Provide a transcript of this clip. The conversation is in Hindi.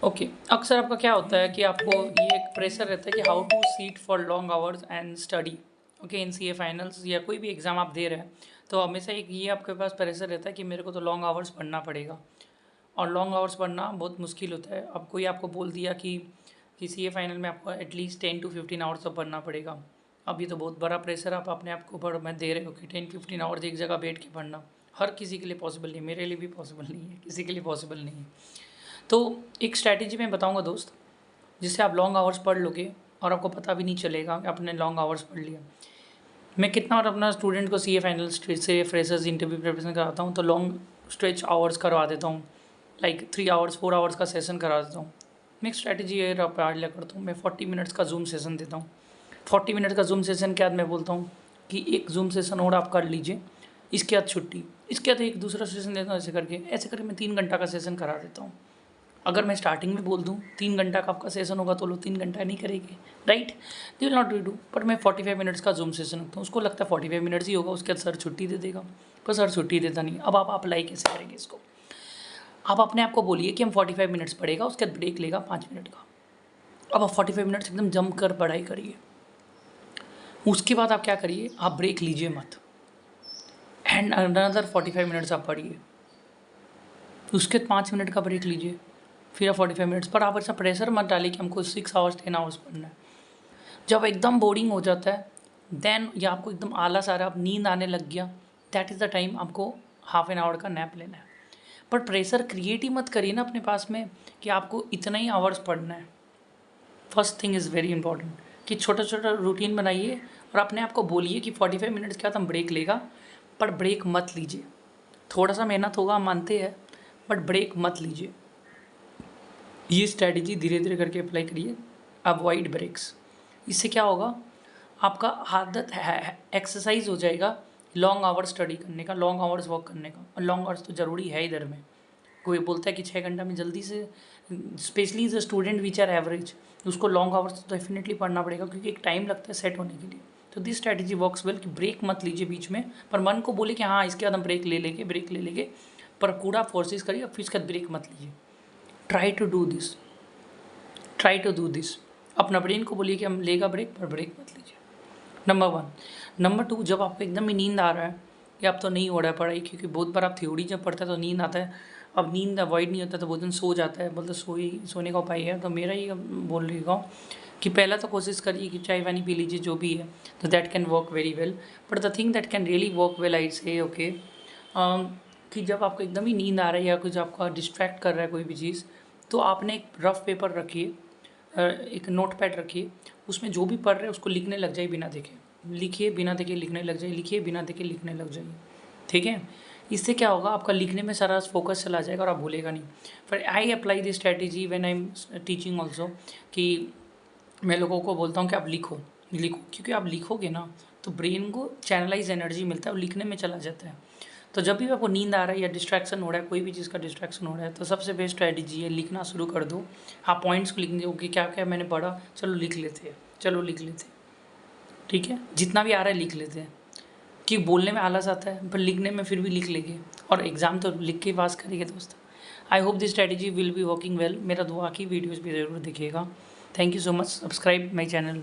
ओके, अक्सर आपका क्या होता है कि आपको ये एक प्रेशर रहता है कि how to sit for long hours and study. Okay, in CA finals या कोई भी एग्ज़ाम आप दे रहे हैं तो हमेशा एक ये आपके पास प्रेशर रहता है कि मेरे को तो लॉन्ग आवर्स पढ़ना पड़ेगा। और लॉन्ग आवर्स पढ़ना बहुत मुश्किल होता है। अब कोई आपको बोल दिया कि सीए फाइनल में आपको एटलीस्ट 10 to 15 आवर्स तो पढ़ना पड़ेगा। अब ये तो बहुत बड़ा प्रेशर आप अपने आप को ऊपर मैं दे रहे हो कि 10-15 आवर्स एक जगह बैठ के पढ़ना हर किसी के लिए पॉसिबल नहीं, मेरे लिए भी पॉसिबल नहीं है, किसी के लिए पॉसिबल नहीं है। तो एक स्ट्रैटेजी मैं बताऊंगा दोस्त, जिससे आप लॉन्ग आवर्स पढ़ लोगे और आपको पता भी नहीं चलेगा कि आपने लॉन्ग आवर्स पढ़ लिया। मैं कितना और अपना स्टूडेंट को सीए फाइनल से फ्रेशर्स इंटरव्यू प्रिपरेशन कराता हूँ तो लॉन्ग स्ट्रेच आवर्स करवा देता हूँ, लाइक 3 आवर्स 4 आवर्स का सेशन करा देता हूँ। मैं एक स्ट्रैटेजी ये अप्लाई करता हूँ, मैं 40 मिनट्स का जूम सेशन देता हूँ। 40 मिनट का जूम सेशन के बाद मैं बोलता हूँ कि एक जूम सेशन और आप कर लीजिए, इसके बाद छुट्टी, इसके बाद एक दूसरा सेशन देता हूँ। ऐसे करके मैं 3 घंटा का सेशन करा देता हूँ। अगर मैं स्टार्टिंग में बोल दूँ 3 घंटा का आपका सेशन होगा तो लोग 3 घंटा नहीं करेंगे, right, they will not do. But मैं 45 मिनट्स का जूम सेशन रखता हूँ, उसको लगता है 45 मिनट्स ही होगा, उसके बाद सर छुट्टी दे देगा, पर सर छुट्टी देता नहीं। अब आप अप्लाई कैसे करेंगे इसको? आप अपने आप को बोलिए कि हम 45 मिनट्स पढ़ेगा, उसके बाद ब्रेक लेगा 5 मिनट का। अब आप 45 मिनट्स एकदम जम कर पढ़ाई करिए। उसके बाद आप क्या करिए, आप ब्रेक लीजिए मत, एंड अनदर 45 मिनट्स आप पढ़िए, उसके 5 मिनट का ब्रेक लीजिए, फिर आप 45 मिनट्स। पर आप ऐसा प्रेशर मत डालिए कि हमको 6 आवर्स 10 आवर्स पढ़ना है। जब एकदम बोरिंग हो जाता है देन, या आपको एकदम आलस आ रहा है, आप नींद आने लग गया, दैट इज़ द टाइम आपको हाफ एन आवर का नैप लेना है। पर प्रेशर क्रिएट ही मत करिए ना अपने पास में कि आपको इतना ही आवर्स पढ़ना है। First thing is very important कि छोटा छोटा रूटीन बनाइए और अपने आप को बोलिए कि 45 मिनट्स के बाद हम ब्रेक लेगा, पर ब्रेक मत लीजिए। थोड़ा सा मेहनत होगा, हम मानते हैं, बट ब्रेक मत लीजिए। ये स्ट्रैटेजी धीरे धीरे करके अप्लाई करिए। अवॉइड ब्रेक्स, इससे क्या होगा, आपका आदत है, एक्सरसाइज हो जाएगा लॉन्ग आवर्स स्टडी करने का, लॉन्ग आवर्स वर्क करने का। और लॉन्ग आवर्स तो ज़रूरी है इधर में। कोई बोलता है कि 6 घंटा में जल्दी से, specially the student which are average, उसको लॉन्ग आवर्स तो डेफिनेटली पढ़ना पड़ेगा क्योंकि एक टाइम लगता है सेट होने के लिए। तो दिस स्ट्रैटेजी वर्क्स वेल कि ब्रेक मत लीजिए बीच में, पर मन को बोले कि हाँ इसके बाद हम ब्रेक ले लेंगे, पर पूरा फोर्सेस करिए, फिर इसके बाद ब्रेक मत लीजिए। Try to do this. अपना ब्रेन को बोलिए कि हम लेगा ब्रेक, पर ब्रेक मत लीजिए। नंबर 1। नंबर 2, जब आपको एकदम ही नींद आ रहा है या अब तो नहीं हो रहा है पढ़ाई, क्योंकि बहुत बार आप थ्योरी जब पढ़ते हैं तो नींद आता है, अब नींद अवॉइड नहीं होता तो बहुत दिन सो जाता है, बोलते सोने का उपाय है। तो मेरा ही बोल रही हूँ कि पहला तो कोशिश करिए कि चाय पानी पी लीजिए जो भी है, तो that can work very well. But the thing that can really work well, I say okay, कि जब आपको एकदम ही नींद आ रही है या कुछ आपका डिस्ट्रैक्ट कर रहा है कोई भी चीज़, तो आपने एक रफ पेपर रखिए, एक नोट पैड रखिए, उसमें जो भी पढ़ रहे हैं उसको लिखने लग जाइए बिना देखे, लिखिए बिना देखे लिखने लग जाइए, लिखिए बिना देखे लिखने लग जाइए, ठीक है। इससे क्या होगा, आपका लिखने में सारा फोकस चला जाएगा और आप भूलेगा नहीं। पर I apply this strategy when I am teaching also, कि मैं लोगों को बोलता हूँ कि आप लिखो, क्योंकि आप लिखोगे ना तो ब्रेन को चैनलाइज एनर्जी मिलता है और लिखने में चला जाता है। तो जब भी आपको नींद आ रहा है या डिस्ट्रैक्शन हो रहा है, कोई भी चीज़ का डिस्ट्रैक्शन हो रहा है, तो सबसे बेस्ट स्ट्रैटेजी है लिखना शुरू कर दो। आप पॉइंट्स को लिख दो कि क्या क्या मैंने पढ़ा, चलो लिख लेते हैं, ठीक है, जितना भी आ रहा है लिख लेते हैं। कि बोलने में आलस आता है पर लिखने में फिर भी लिख लेंगे, और एग्ज़ाम तो लिख के पास करेंगे दोस्त। I hope this strategy will be working well. मेरा दुआ की वीडियोज़ भी ज़रूर देखिएगा। Thank you so much. Subscribe my channel.